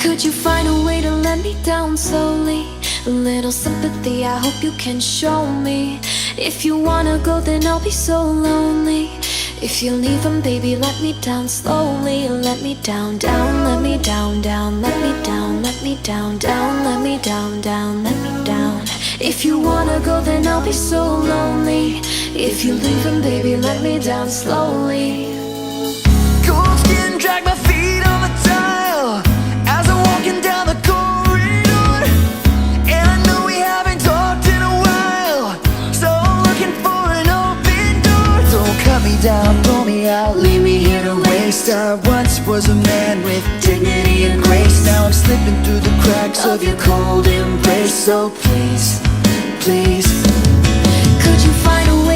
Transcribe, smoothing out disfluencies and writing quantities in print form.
Could you find a way to let me down slowly? A little sympathy, I hope you can show me. If you wanna go, then I'll be so lonely. If you're leaving, baby, let me down slowly. Let me down, down, let me down, down, let me down, let me down, down, let me down, down, let me down. If you wanna go, then I'll be so lonely. If you're leaving, baby, let me down slowly. Cold skin, drag my feet on the tile as I'm walking down the corridor. And I know we haven't talked in a while, so I'm looking for an open door. Don't cut me down, pull me out, leave me here to waste. I once was a man with dignity and grace. Now I'm slipping through the cracks of your cold embrace. So please, please, could you find a way